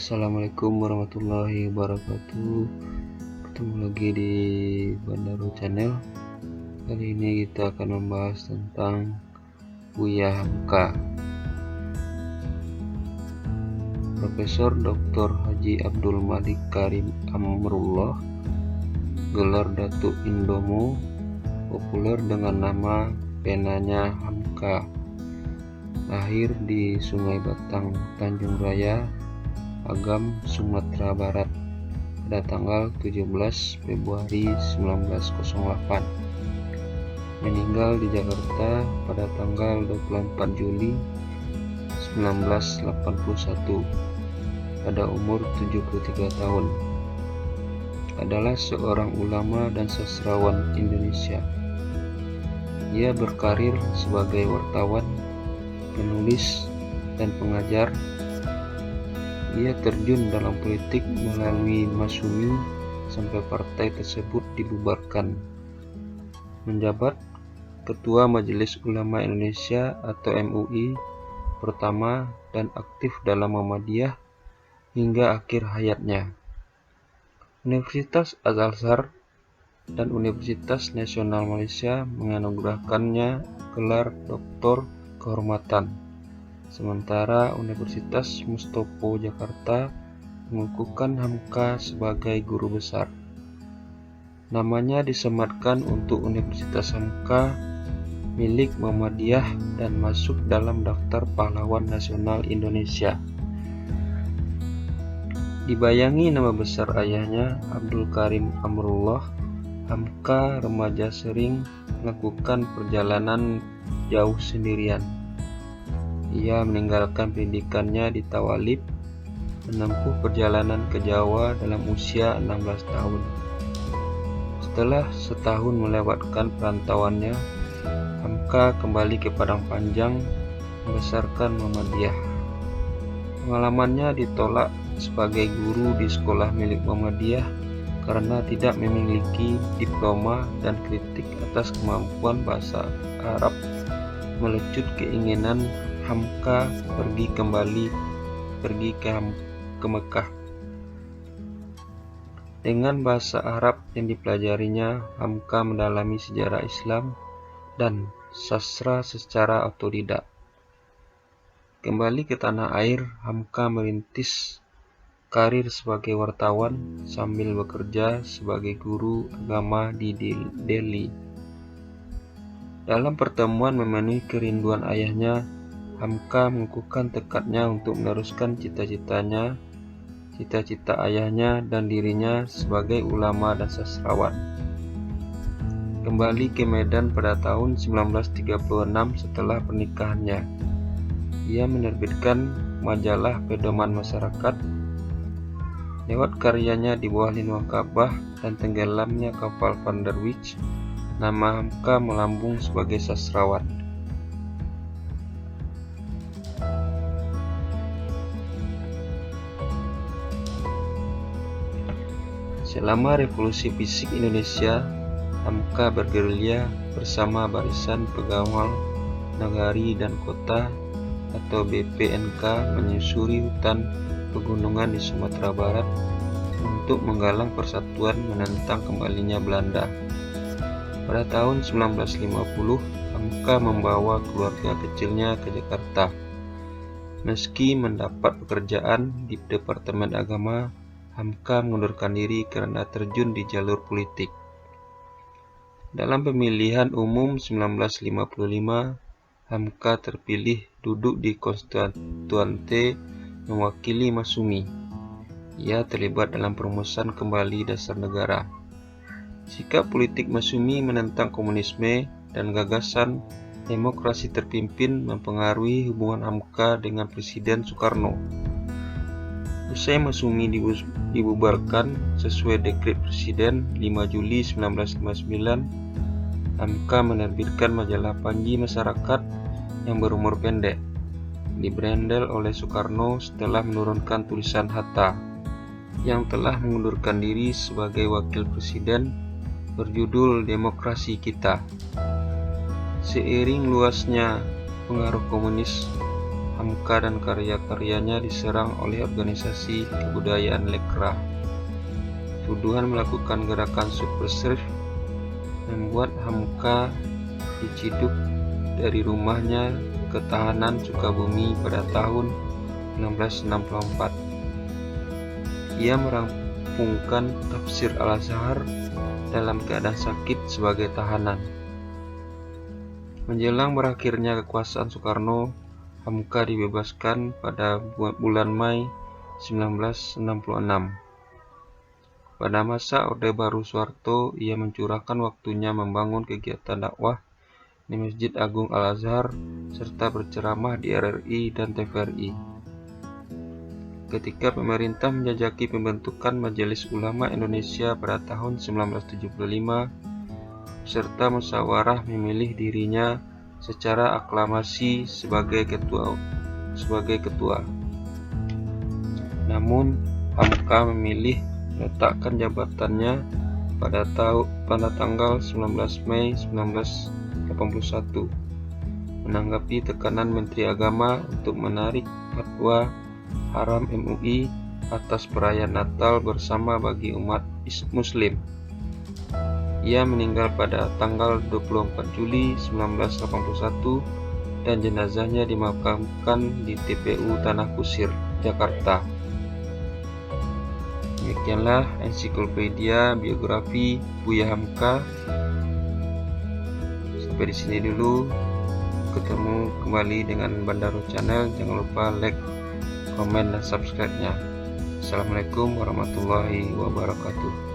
Assalamualaikum warahmatullahi wabarakatuh. Ketemu lagi di Bandaro Channel. Kali ini kita akan membahas tentang Buya Hamka. Profesor Dr. Haji Abdul Malik Karim Amrullah, gelar Datuk Indomo, populer dengan nama penanya Hamka, lahir di Sungai Batang, Tanjung Raya, Agam, Sumatera Barat pada tanggal 17 Februari 1908. Meninggal di Jakarta pada tanggal 24 Juli 1981 pada umur 73 tahun. Adalah seorang ulama dan sastrawan Indonesia. Ia berkarir sebagai wartawan, penulis, dan pengajar. Ia terjun dalam politik melalui Masyumi sampai partai tersebut dibubarkan. Menjabat Ketua Majelis Ulama Indonesia atau MUI pertama dan aktif dalam Muhammadiyah hingga akhir hayatnya. Universitas Al-Azhar dan Universitas Nasional Malaysia menganugerahkannya gelar Doktor Kehormatan. Sementara Universitas Mustopo Jakarta mengukuhkan Hamka sebagai guru besar. Namanya disematkan untuk Universitas Hamka milik Muhammadiyah dan masuk dalam daftar pahlawan nasional Indonesia. Dibayangi nama besar ayahnya, Abdul Karim Amrullah, Hamka remaja sering melakukan perjalanan jauh sendirian. Ia meninggalkan pendidikannya di Tawalib, menempuh perjalanan ke Jawa dalam usia 16 tahun. Setelah setahun melewatkan perantauannya, Hamka kembali ke Padang Panjang membesarkan Muhammadiyah. Pengalamannya ditolak sebagai guru di sekolah milik Muhammadiyah karena tidak memiliki diploma dan kritik atas kemampuan bahasa Arab melecut keinginan Hamka pergi ke Mekah. Dengan bahasa Arab yang dipelajarinya, Hamka mendalami sejarah Islam dan sastra secara otodidak. Kembali ke tanah air, Hamka merintis karir sebagai wartawan sambil bekerja sebagai guru agama di Delhi. Dalam pertemuan memenuhi kerinduan ayahnya, Hamka mengukuhkan tekadnya untuk meneruskan cita-cita ayahnya dan dirinya sebagai ulama dan sastrawan. Kembali ke Medan pada tahun 1936 setelah pernikahannya. Ia menerbitkan majalah Pedoman Masyarakat. Lewat karyanya di bawah lindungan Ka'bah dan tenggelamnya kapal Van der Wijk, nama Hamka melambung sebagai sastrawan. Selama Revolusi Fisik Indonesia, Hamka bergerilya bersama Barisan Pengawal Nagari dan Kota atau BPNK menyusuri hutan pegunungan di Sumatera Barat untuk menggalang persatuan menentang kembalinya Belanda. Pada tahun 1950, Hamka membawa keluarga kecilnya ke Jakarta. Meski mendapat pekerjaan di Departemen Agama, Hamka mengundurkan diri karena terjun di jalur politik. Dalam pemilihan umum 1955, Hamka terpilih duduk di konstituante mewakili Masyumi. Ia terlibat dalam perumusan kembali dasar negara. Sikap politik Masyumi menentang komunisme dan gagasan demokrasi terpimpin mempengaruhi hubungan Hamka dengan Presiden Soekarno. Usai Masyumi dibubarkan sesuai dekret Presiden 5 Juli 1959, Hamka menerbitkan majalah Panji Masyarakat yang berumur pendek, dibrandel oleh Soekarno setelah menurunkan tulisan Hatta yang telah mengundurkan diri sebagai wakil presiden berjudul Demokrasi Kita. Seiring luasnya pengaruh komunis, Hamka dan karya-karyanya diserang oleh organisasi kebudayaan Lekra. Tuduhan melakukan gerakan subversif membuat Hamka diciduk dari rumahnya ke tahanan Sukabumi pada tahun 1964. Ia merampungkan tafsir Al-Azhar dalam keadaan sakit sebagai tahanan. Menjelang berakhirnya kekuasaan Soekarno, Hamka dibebaskan pada bulan Mei 1966. Pada masa Orde Baru Soeharto, ia mencurahkan waktunya membangun kegiatan dakwah di Masjid Agung Al-Azhar serta berceramah di RRI dan TVRI. Ketika pemerintah menjajaki pembentukan Majelis Ulama Indonesia pada tahun 1975, serta musyawarah memilih dirinya secara aklamasi sebagai ketua. Namun, Hamka memilih meletakkan jabatannya pada tanggal 19 Mei 1981, menanggapi tekanan Menteri Agama untuk menarik fatwa haram MUI atas perayaan Natal bersama bagi umat Muslim. Ia meninggal pada tanggal 24 Juli 1981 dan jenazahnya dimakamkan di TPU Tanah Kusir, Jakarta. Demikianlah ensiklopedia biografi Buya Hamka. Sampai di sini dulu. Ketemu kembali dengan Bandaro Channel. Jangan lupa like, komen, dan subscribe-nya. Assalamualaikum warahmatullahi wabarakatuh.